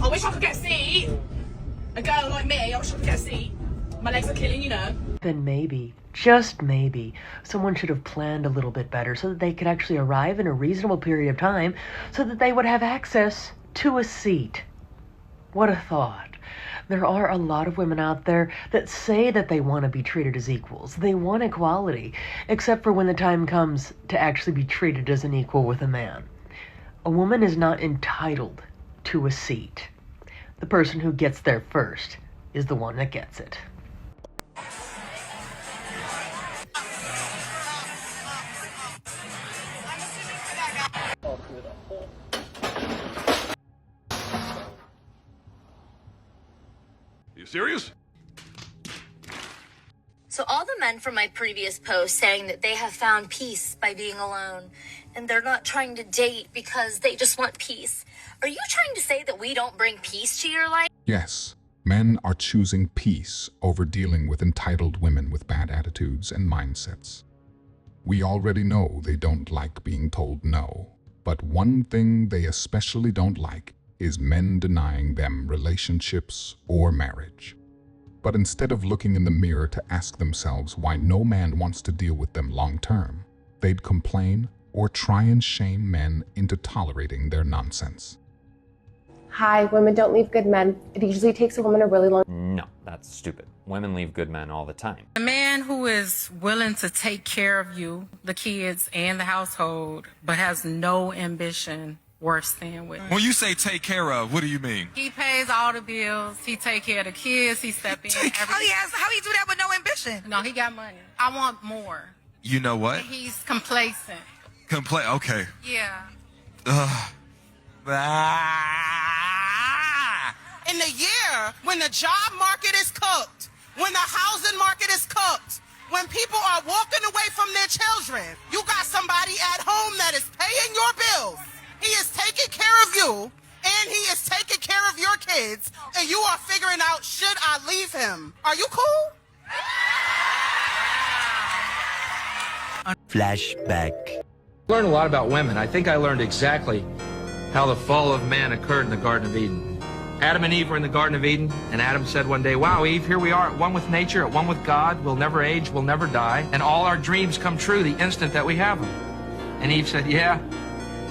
I wish I could get a seat. A girl like me, I wish I could get a seat. My legs are killing, you know. Then maybe, just maybe, someone should have planned a little bit better so that they could actually arrive in a reasonable period of time so that they would have access to a seat. What a thought. There are a lot of women out there that say that they want to be treated as equals. They want equality, except for when the time comes to actually be treated as an equal with a man. A woman is not entitled to a seat. The person who gets there first is the one that gets it. You serious? So all the men from my previous post saying that they have found peace by being alone and they're not trying to date because they just want peace. Are you trying to say that we don't bring peace to your life? Yes, men are choosing peace over dealing with entitled women with bad attitudes and mindsets. We already know they don't like being told no, but one thing they especially don't like is men denying them relationships or marriage. But instead of looking in the mirror to ask themselves why no man wants to deal with them long term, they'd complain or try and shame men into tolerating their nonsense. Hi, women don't leave good men. It usually takes a woman a really long... No, that's stupid. Women leave good men all the time. A man who is willing to take care of you, the kids, and the household, but has no ambition worse than with. When you say take care of, what do you mean? He pays all the bills. He take care of the kids. He step in. How he do that with no ambition? No, he got money. I want more. You know what? He's complacent. Okay. Yeah. In the year when the job market is cooked, when the housing market is cooked, when people are walking away from their children, you got somebody at home that is paying your bills. He is taking care of you, and he is taking care of your kids, and you are figuring out, should I leave him? Are you cool? Flashback. I learned a lot about women. I think I learned exactly how the fall of man occurred in the Garden of Eden. Adam and Eve were in the Garden of Eden, and Adam said one day, wow, Eve, here we are at one with nature, at one with God. We'll never age, we'll never die, and all our dreams come true the instant that we have them. And Eve said, yeah,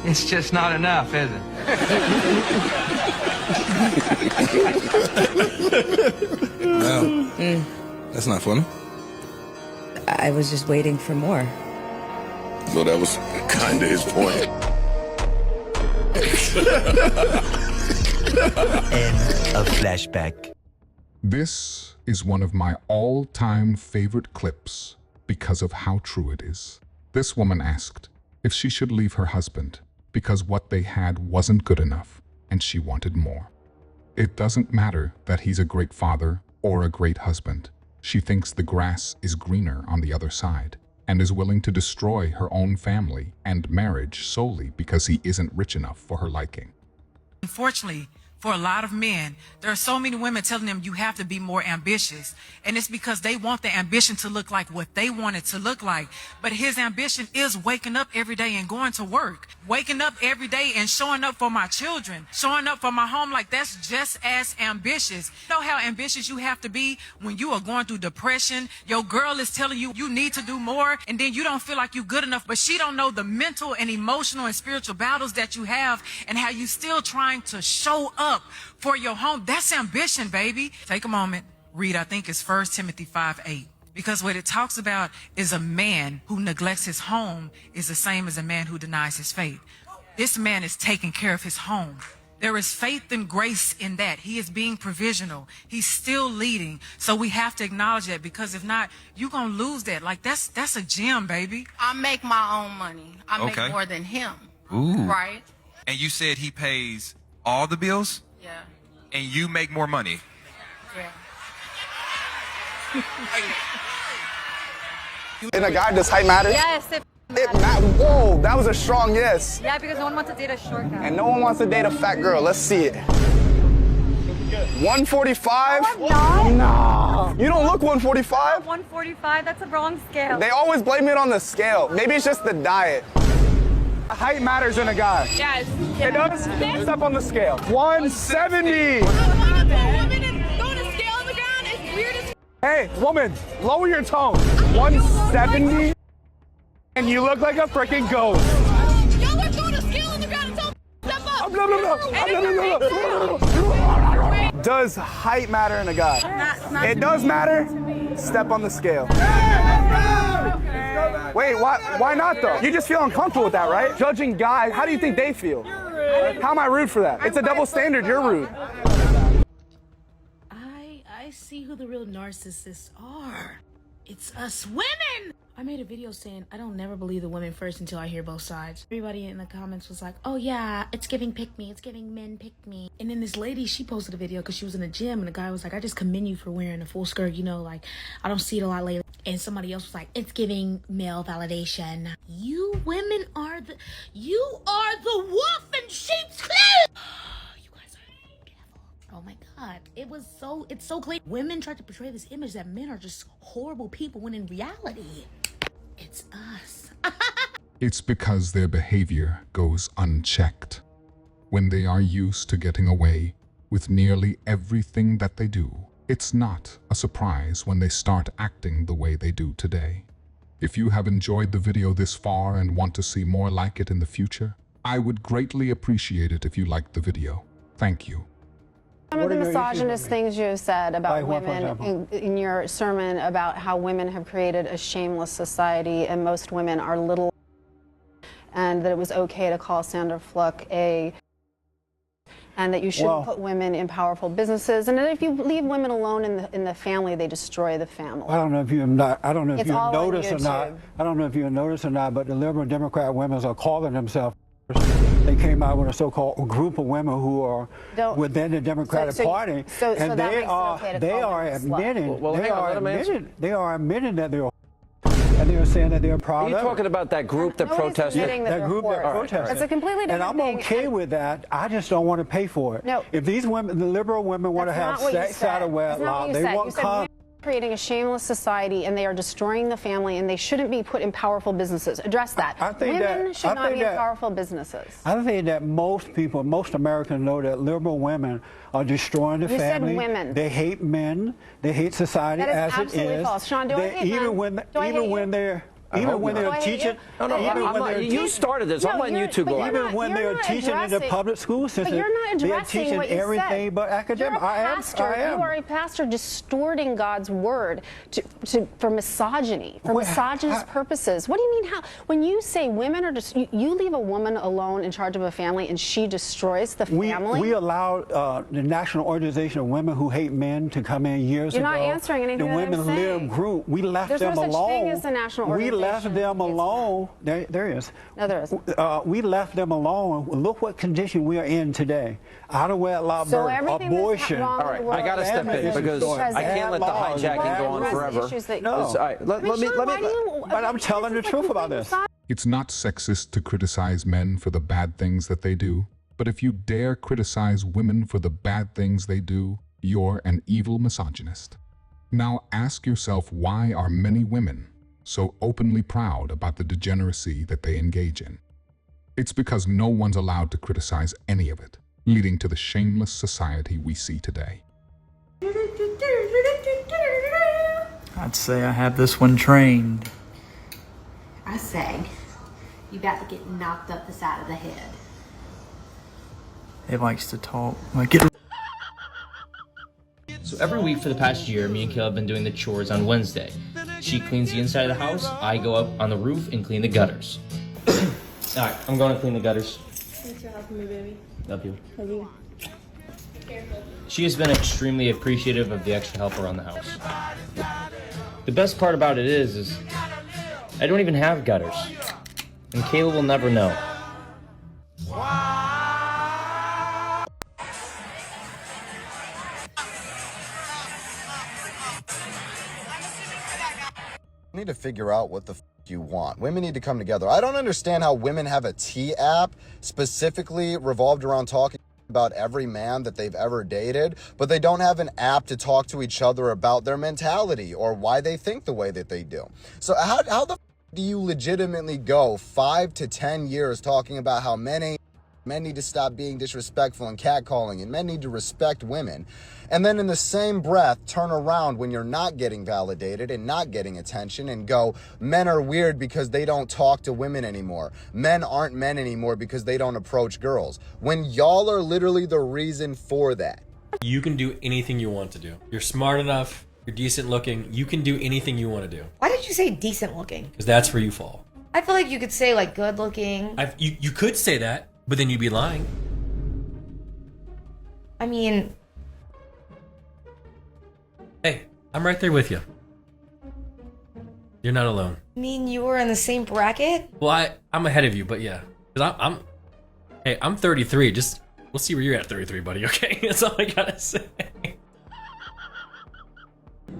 it's just not enough, is it? No, that's not funny. I was just waiting for more. Well, that was kind of his point. End of flashback. This is one of my all-time favorite clips because of how true it is. This woman asked if she should leave her husband because what they had wasn't good enough and she wanted more. It doesn't matter that he's a great father or a great husband. She thinks the grass is greener on the other side and is willing to destroy her own family and marriage solely because he isn't rich enough for her liking. Unfortunately, for a lot of men, there are so many women telling them you have to be more ambitious. And it's because they want the ambition to look like what they want it to look like. But his ambition is waking up every day and going to work. Waking up every day and showing up for my children. Showing up for my home, like that's just as ambitious. You know how ambitious you have to be when you are going through depression? Your girl is telling you you need to do more, and then you don't feel like you're good enough, but she don't know the mental and emotional and spiritual battles that you have and how you still trying to show up for your home. That's ambition, baby. Take a moment, read, I think it's 1 Timothy 5:8. Because what it talks about is a man who neglects his home is the same as a man who denies his faith. This man is taking care of his home. There is faith and grace in that. He is being provisional. He's still leading. So we have to acknowledge that, because if not, you're going to lose that. Like that's a gem, baby. I make my own money. I make more than him. Ooh. Right? And you said he pays all the bills? Yeah. And you make more money? Yeah. And a guy, does height matter? Yes, Whoa, that was a strong yes. yeah, because no one wants to date a short guy. And no one wants to date a fat girl. Let's see it. 145? No, I'm not. No. You don't look 145? 145, that's a wrong scale. They always blame it on the scale. Maybe it's just the diet. Height matters in a guy. Yes. It does? Step on the scale. 170. Hey, woman, lower your tone. 170? And you look like a freaking ghost. Y'all are throwing a scale on the ground and tell me step up. Does height matter in a guy? It does matter? Step on the scale. Wait, why not though? You just feel uncomfortable with that, right? Judging guys, how do you think they feel? How am I rude for that? It's a double standard, you're rude. I see who the real narcissists are. It's us women! I made a video saying I don't never believe the women first until I hear both sides. Everybody in the comments was like, oh yeah, it's giving pick me, it's giving men pick me. And then this lady, she posted a video because she was in the gym and the guy was like, I just commend you for wearing a full skirt, you know, like I don't see it a lot lately. And somebody else was like, it's giving male validation. You women are the wolf in sheep's clothing! Oh my God, it's so clear. Women try to portray this image that men are just horrible people when in reality, it's us. It's because their behavior goes unchecked. When they are used to getting away with nearly everything that they do, it's not a surprise when they start acting the way they do today. If you have enjoyed the video this far and want to see more like it in the future, I would greatly appreciate it if you liked the video. Thank you. Some of the misogynist things you have said about women in your sermon about how women have created a shameless society and most women are little, and that it was okay to call Sandra Fluck and that you shouldn't put women in powerful businesses, and that if you leave women alone in the family, they destroy the family. I don't know if you noticed or not. I don't know if you noticed or not, but the liberal Democrat women are calling themselves. They came out with a so-called group of women who are within the Democratic Party, and they are admitting that they're. And they were saying that they're proud of it. Are you talking about that group that protested? That group that protested. It's a completely different thing. And I'm okay with that. I just don't want to pay for it. No. If these women, the liberal women, want to have sex out of wedlock, they won't come. Creating a shameless society, and they are destroying the family, and they shouldn't be put in powerful businesses. Address that. Women should not be in powerful businesses. I think that most Americans know that liberal women are destroying the family. You said women. They hate men. They hate society as it is. That is absolutely false. Sean, do I hate men? Even when they're teaching, you started this. I'm letting you two go. Even when they're teaching in the public school system, they're teaching everything but academic. You are a pastor distorting God's word for misogyny, for misogynist purposes. What do you mean? When you say women are just, you leave a woman alone in charge of a family and she destroys the family? We allowed the National Organization of Women Who Hate Men to come in years ago. You're not answering anything that I'm saying. The Women Live group. We left them alone. There's no such thing as the National Organization. We left them alone. There is. No, there isn't. We left them alone. Look what condition we are in today. Out of wedlock birth, abortion. All right, I got to step in because I can't let the hijacking go on forever. But I'm telling the truth about this. It's not sexist to criticize men for the bad things that they do, but if you dare criticize women for the bad things they do, you're an evil misogynist. Now ask yourself, why are many women so openly proud about the degeneracy that they engage in? It's because no one's allowed to criticize any of it, leading to the shameless society we see today. I'd say I have this one trained. I say, you got to get knocked up the side of the head. It likes to talk like it. So every week for the past year, me and Kayla have been doing the chores on Wednesday. She cleans the inside of the house, I go up on the roof and clean the gutters. Alright, I'm going to clean the gutters. Thanks for helping me, baby. Love you. Love you. She has been extremely appreciative of the extra help around the house. The best part about it is I don't even have gutters. And Kayla will never know. Need to figure out what the you want. Women need to come together. I don't understand how women have a tea app specifically revolved around talking about every man that they've ever dated, but they don't have an app to talk to each other about their mentality or why they think the way that they do. So how the do you legitimately go 5 to 10 years talking about how men need to stop being disrespectful and catcalling, and men need to respect women, and then in the same breath turn around when you're not getting validated and not getting attention and go, men are weird because they don't talk to women anymore. Men aren't men anymore because they don't approach girls. When y'all are literally the reason for that. You can do anything you want to do. You're smart enough, you're decent looking, you can do anything you want to do. Why did you say decent looking? Because that's where you fall. I feel like you could say like good looking. You could say that, but then you'd be lying. I mean... Hey, I'm right there with you. You're not alone. I mean, you were in the same bracket? Well, I'm ahead of you, but yeah. Because I'm 33. Just, we'll see where you're at 33, buddy, okay? That's all I gotta say.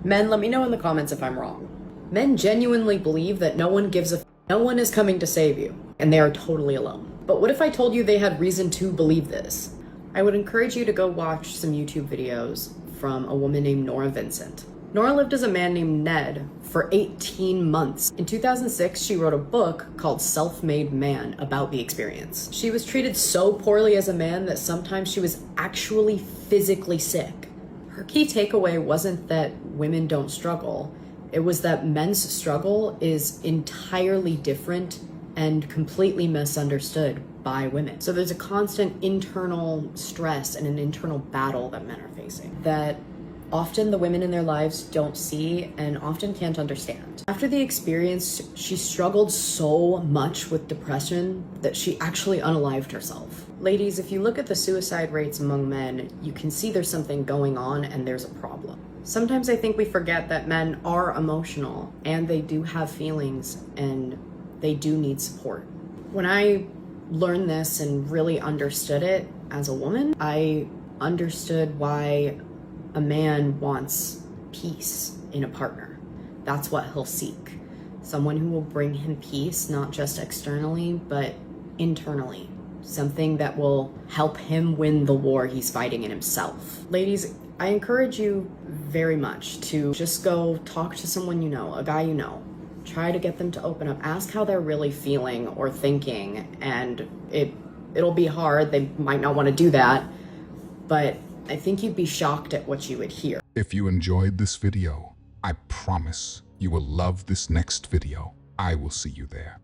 Men, let me know in the comments if I'm wrong. Men genuinely believe that no one gives a f, no one is coming to save you, and they are totally alone. But what if I told you they had reason to believe this? I would encourage you to go watch some YouTube videos from a woman named Nora Vincent. Nora lived as a man named Ned for 18 months. In 2006, she wrote a book called Self-Made Man about the experience. She was treated so poorly as a man that sometimes she was actually physically sick. Her key takeaway wasn't that women don't struggle. It was that men's struggle is entirely different and completely misunderstood by women. So there's a constant internal stress and an internal battle that men are facing that often the women in their lives don't see and often can't understand. After the experience, she struggled so much with depression that she actually unalived herself. Ladies, if you look at the suicide rates among men, you can see there's something going on and there's a problem. Sometimes I think we forget that men are emotional and they do have feelings and they do need support. When I learned this and really understood it as a woman, I understood why a man wants peace in a partner. That's what he'll seek. Someone who will bring him peace, not just externally, but internally. Something that will help him win the war he's fighting in himself. Ladies, I encourage you very much to just go talk to someone you know, a guy you know. Try to get them to open up. Ask how they're really feeling or thinking, and it'll be hard. They might not want to do that, but I think you'd be shocked at what you would hear. If you enjoyed this video, I promise you will love this next video. I will see you there.